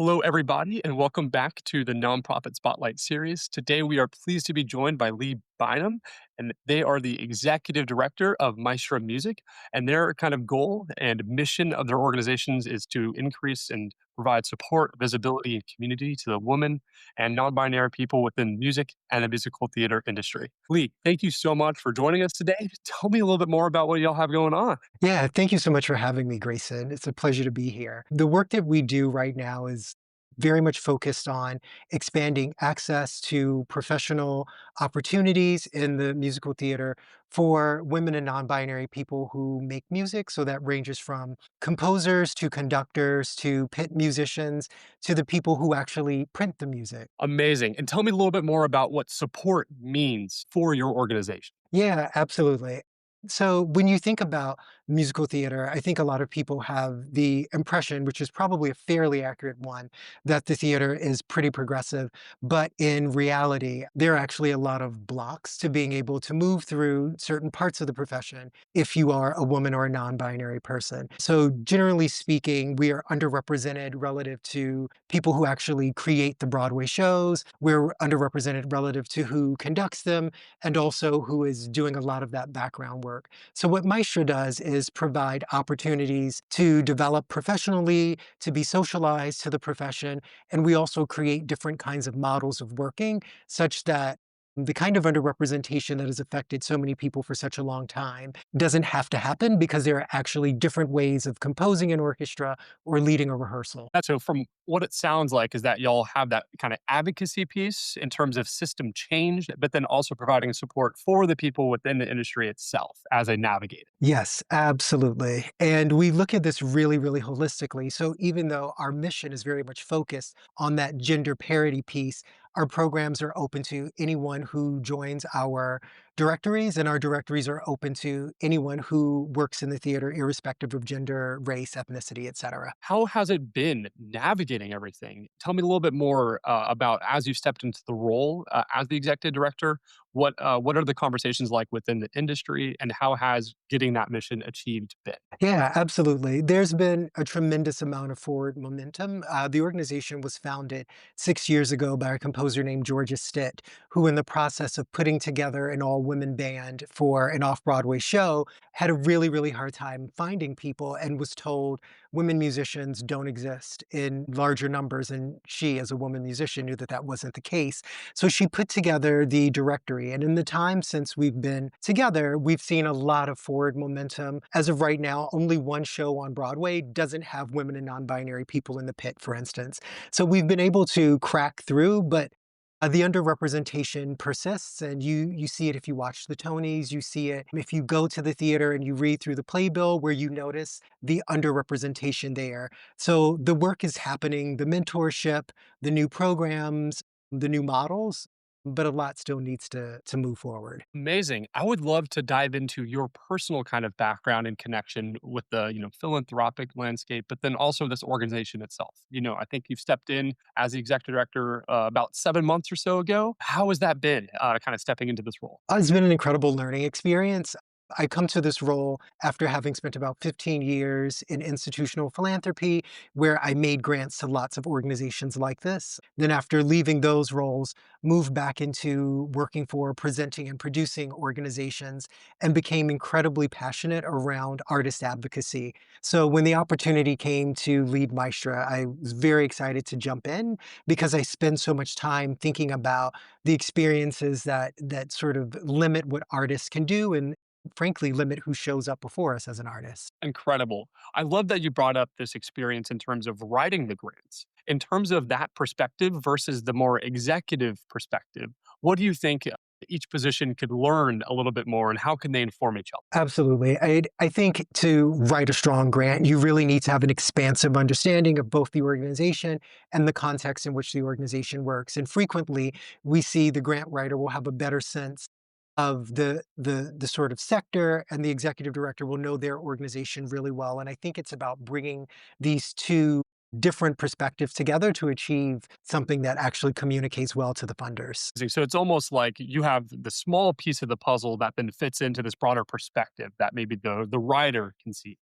Hello, everybody, and welcome back to the Nonprofit Spotlight series. Today, we are pleased to be joined by Lee Bynum, and they are the executive director of Maestra Music. And their kind of goal and mission of their organizations is to increase and provide support, visibility, and community to the women and non binary people within music and the musical theater industry. Lee, thank you so much for joining us today. Tell me a little bit more about what y'all have going on. Yeah, thank you so much for having me, Grayson. It's a pleasure to be here. The work that we do right now is very much focused on expanding access to professional opportunities in the musical theater for women and non-binary people who make music. So that ranges from composers to conductors to pit musicians to the people who actually print the music. Amazing. And tell me a little bit more about what support means for your organization. Yeah, absolutely. So when you think about musical theater, I think a lot of people have the impression, which is probably a fairly accurate one, that the theater is pretty progressive. But in reality, there are actually a lot of blocks to being able to move through certain parts of the profession if you are a woman or a non-binary person. So generally speaking, we are underrepresented relative to people who actually create the Broadway shows. We're underrepresented relative to who conducts them and also who is doing a lot of that background work. So what Maestra does is provide opportunities to develop professionally, to be socialized to the profession, and we also create different kinds of models of working such that the kind of underrepresentation that has affected so many people for such a long time doesn't have to happen because there are actually different ways of composing an orchestra or leading a rehearsal. So from what it sounds like is that y'all have that kind of advocacy piece in terms of system change, but then also providing support for the people within the industry itself as they navigate it. Yes, absolutely. And we look at this really, really holistically. So even though our mission is very much focused on that gender parity piece, our programs are open to anyone who joins our directories, and our directories are open to anyone who works in the theater, irrespective of gender, race, ethnicity, etc. How has it been navigating everything? Tell me a little bit more about as you stepped into the role as the executive director. What are the conversations like within the industry, and how has getting that mission achieved been? Yeah, absolutely. There's been a tremendous amount of forward momentum. The organization was founded 6 years ago by a composer named Georgia Stitt, who, in the process of putting together an all women band for an off Broadway show, had a really, really hard time finding people and was told women musicians don't exist in larger numbers. And she, as a woman musician, knew that that wasn't the case. So she put together the directory. And in the time since we've been together, we've seen a lot of forward momentum. As of right now, only one show on Broadway doesn't have women and non-binary people in the pit, for instance. So we've been able to crack through, but the underrepresentation persists, and you see it if you watch the Tonys, you see it if you go to the theater and you read through the playbill where you notice the underrepresentation there. So the work is happening, the mentorship, the new programs, the new models, but a lot still needs to move forward. Amazing. I would love to dive into your personal kind of background and connection with the, philanthropic landscape, but then also this organization itself. I think you've stepped in as the executive director about 7 months or so ago. How has that been, kind of stepping into this role? It's been an incredible learning experience. I come to this role after having spent about 15 years in institutional philanthropy, where I made grants to lots of organizations like this. Then, after leaving those roles, moved back into working for presenting and producing organizations and became incredibly passionate around artist advocacy. So, when the opportunity came to lead Maestra, I was very excited to jump in because I spend so much time thinking about the experiences that sort of limit what artists can do and frankly limit who shows up before us as an artist. Incredible. I love that you brought up this experience in terms of writing the grants. In terms of that perspective versus the more executive perspective, what do you think each position could learn a little bit more and how can they inform each other? Absolutely. I think to write a strong grant, you really need to have an expansive understanding of both the organization and the context in which the organization works. And frequently, we see the grant writer will have a better sense of the sort of sector, and the executive director will know their organization really well. And I think it's about bringing these two different perspectives together to achieve something that actually communicates well to the funders. So it's almost like you have the small piece of the puzzle that then fits into this broader perspective that maybe the writer can see.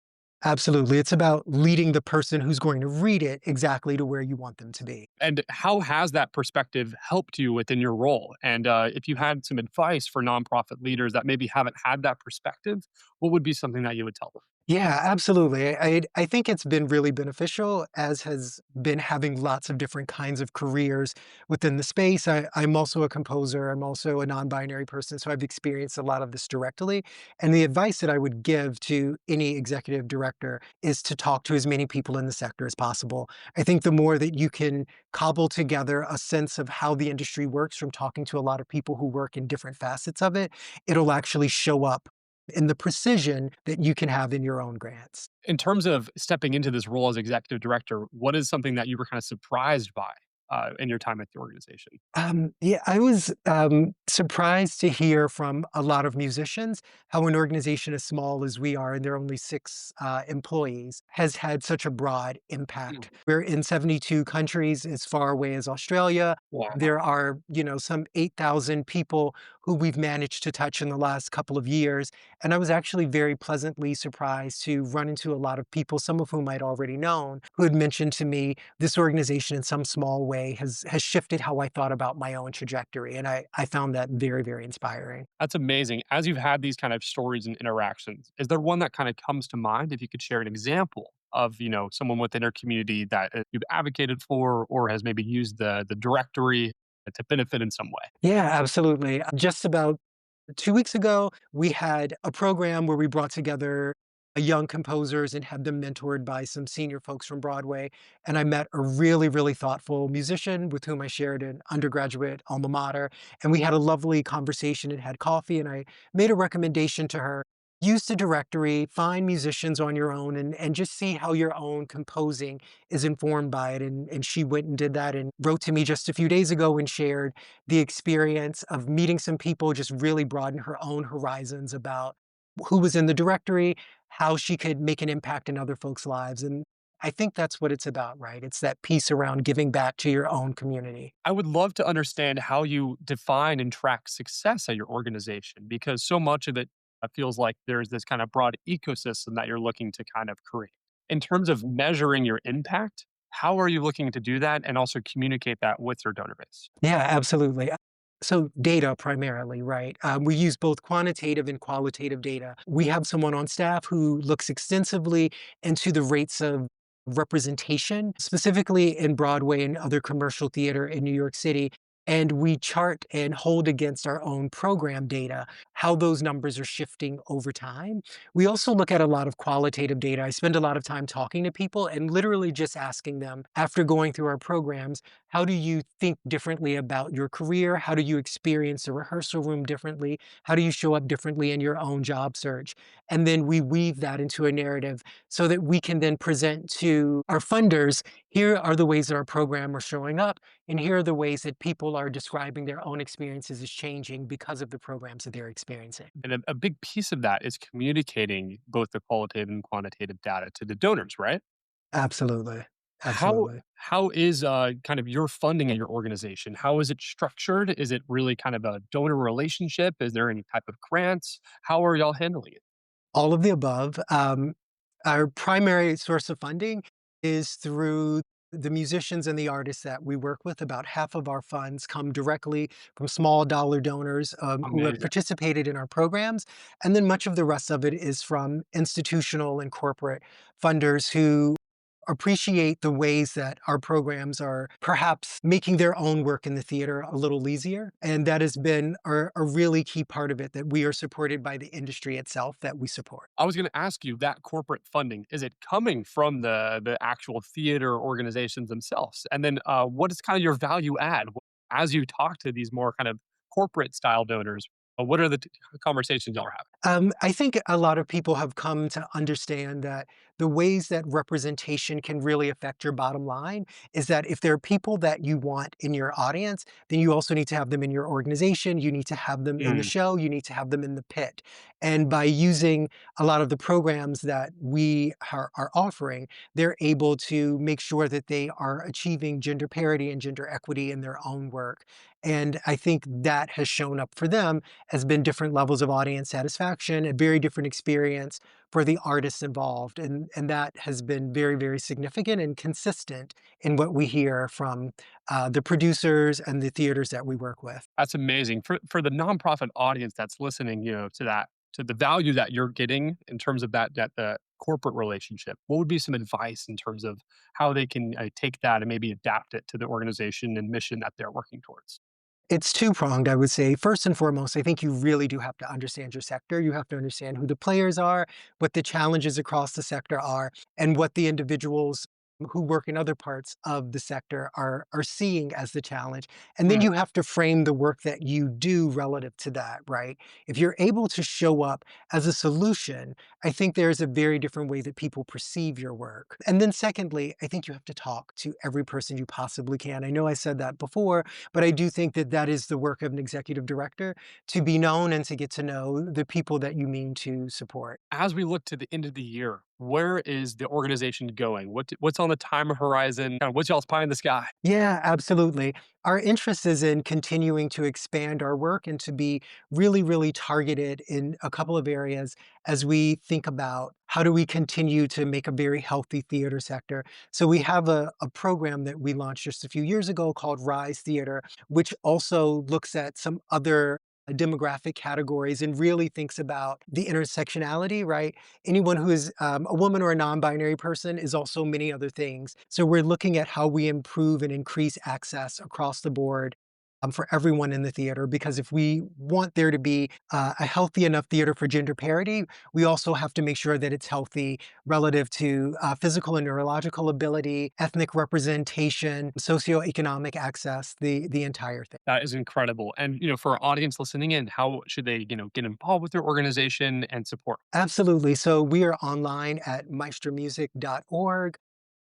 Absolutely. It's about leading the person who's going to read it exactly to where you want them to be. And how has that perspective helped you within your role? And if you had some advice for nonprofit leaders that maybe haven't had that perspective, what would be something that you would tell them? Yeah, absolutely. I think it's been really beneficial, as has been having lots of different kinds of careers within the space. I'm also a composer. I'm also a non-binary person, so I've experienced a lot of this directly. And the advice that I would give to any executive director is to talk to as many people in the sector as possible. I think the more that you can cobble together a sense of how the industry works from talking to a lot of people who work in different facets of it, it'll actually show up in the precision that you can have in your own grants. In terms of stepping into this role as executive director, what is something that you were kind of surprised by in your time at the organization? Yeah, I was surprised to hear from a lot of musicians how an organization as small as we are, and there are only six employees, has had such a broad Mm. impact. We're in 72 countries, as far away as Australia. Wow. There are, some 8,000 people who we've managed to touch in the last couple of years. And I was actually very pleasantly surprised to run into a lot of people, some of whom I'd already known, who had mentioned to me this organization in some small way has shifted how I thought about my own trajectory. And I found that very, very inspiring. That's amazing. As you've had these kind of stories and interactions, is there one that kind of comes to mind? If you could share an example of, someone within their community that you've advocated for or has maybe used the directory to benefit in some way. Yeah, absolutely. Just about 2 weeks ago, we had a program where we brought together young composers and had them mentored by some senior folks from Broadway. And I met a really, really thoughtful musician with whom I shared an undergraduate alma mater. And we had a lovely conversation and had coffee. And I made a recommendation to her: use the directory, find musicians on your own, and just see how your own composing is informed by it. And she went and did that and wrote to me just a few days ago and shared the experience of meeting some people, just really broaden her own horizons about who was in the directory, how she could make an impact in other folks' lives. And I think that's what it's about, right? It's that piece around giving back to your own community. I would love to understand how you define and track success at your organization because so much of it feels like there's this kind of broad ecosystem that you're looking to kind of create. In terms of measuring your impact, how are you looking to do that and also communicate that with your donor base? Yeah, absolutely. So data primarily, right? We use both quantitative and qualitative data. We have someone on staff who looks extensively into the rates of representation, specifically in Broadway and other commercial theater in New York City. And we chart and hold against our own program data how those numbers are shifting over time. We also look at a lot of qualitative data. I spend a lot of time talking to people and literally just asking them, after going through our programs, how do you think differently about your career? How do you experience the rehearsal room differently? How do you show up differently in your own job search? And then we weave that into a narrative so that we can then present to our funders: here are the ways that our program are showing up, and here are the ways that people are describing their own experiences as changing because of the programs that they're experiencing. And a big piece of that is communicating both the qualitative and quantitative data to the donors, right? Absolutely. How Absolutely. how is kind of your funding at your organization? How is it structured? Is it really kind of a donor relationship? Is there any type of grants? How are y'all handling it? All of the above. Our primary source of funding is through the musicians and the artists that we work with. About half of our funds come directly from small dollar donors who have Amazing. participated in our programs. And then much of the rest of it is from institutional and corporate funders who appreciate the ways that our programs are perhaps making their own work in the theater a little easier. And that has been a really key part of it, that we are supported by the industry itself that we support. I was going to ask you that corporate funding, is it coming from the actual theater organizations themselves? And then what is kind of your value add as you talk to these more kind of corporate style donors? What are the conversations y'all are having? I think a lot of people have come to understand that the ways that representation can really affect your bottom line is that if there are people that you want in your audience, then you also need to have them in your organization. You need to have them in the Mm. show. You need to have them in the pit. And by using a lot of the programs that we are offering, they're able to make sure that they are achieving gender parity and gender equity in their own work. And I think that has shown up for them has been different levels of audience satisfaction, a very different experience for the artists involved, and that has been very, very significant and consistent in what we hear from, the producers and the theaters that we work with. That's amazing. For the nonprofit audience that's listening, to that to the value that you're getting in terms of that the corporate relationship, what would be some advice in terms of how they can, take that and maybe adapt it to the organization and mission that they're working towards? It's two-pronged, I would say. First and foremost, I think you really do have to understand your sector. You have to understand who the players are, what the challenges across the sector are, and what the individuals who work in other parts of the sector are seeing as the challenge. And then Mm, you have to frame the work that you do relative to that, right? If you're able to show up as a solution, I think there's a very different way that people perceive your work. And then secondly, I think you have to talk to every person you possibly can. I know I said that before, but I do think that that is the work of an executive director, to be known and to get to know the people that you mean to support. as we look to the end of the year, where is the organization going? What's on the time horizon? Kinda what's y'all's pie in the sky? Yeah, absolutely. Our interest is in continuing to expand our work and to be really, really targeted in a couple of areas as we think about how do we continue to make a very healthy theater sector. So we have a program that we launched just a few years ago called Rise Theater, which also looks at some other demographic categories and really thinks about the intersectionality, right? Anyone who is a woman or a non-binary person is also many other things. So we're looking at how we improve and increase access across the board for everyone in the theater. Because if we want there to be a healthy enough theater for gender parity, we also have to make sure that it's healthy relative to physical and neurological ability, ethnic representation, socioeconomic access, the entire thing. That is incredible. And, for our audience listening in, how should they, get involved with their organization and support? Absolutely. So we are online at maestramusic.org.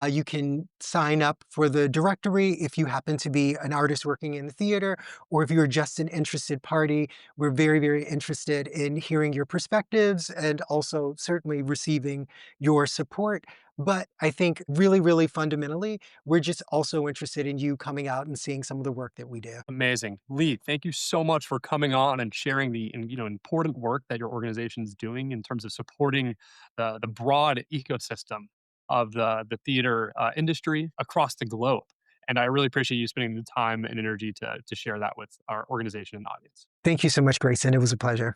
You can sign up for the directory if you happen to be an artist working in the theater, or if you're just an interested party. We're very, very interested in hearing your perspectives and also certainly receiving your support. But I think really, really fundamentally, we're just also interested in you coming out and seeing some of the work that we do. Amazing. Lee, thank you so much for coming on and sharing the important work that your organization is doing in terms of supporting the broad ecosystem of the theater industry across the globe. And I really appreciate you spending the time and energy to share that with our organization and audience. Thank you so much, Grayson. It was a pleasure.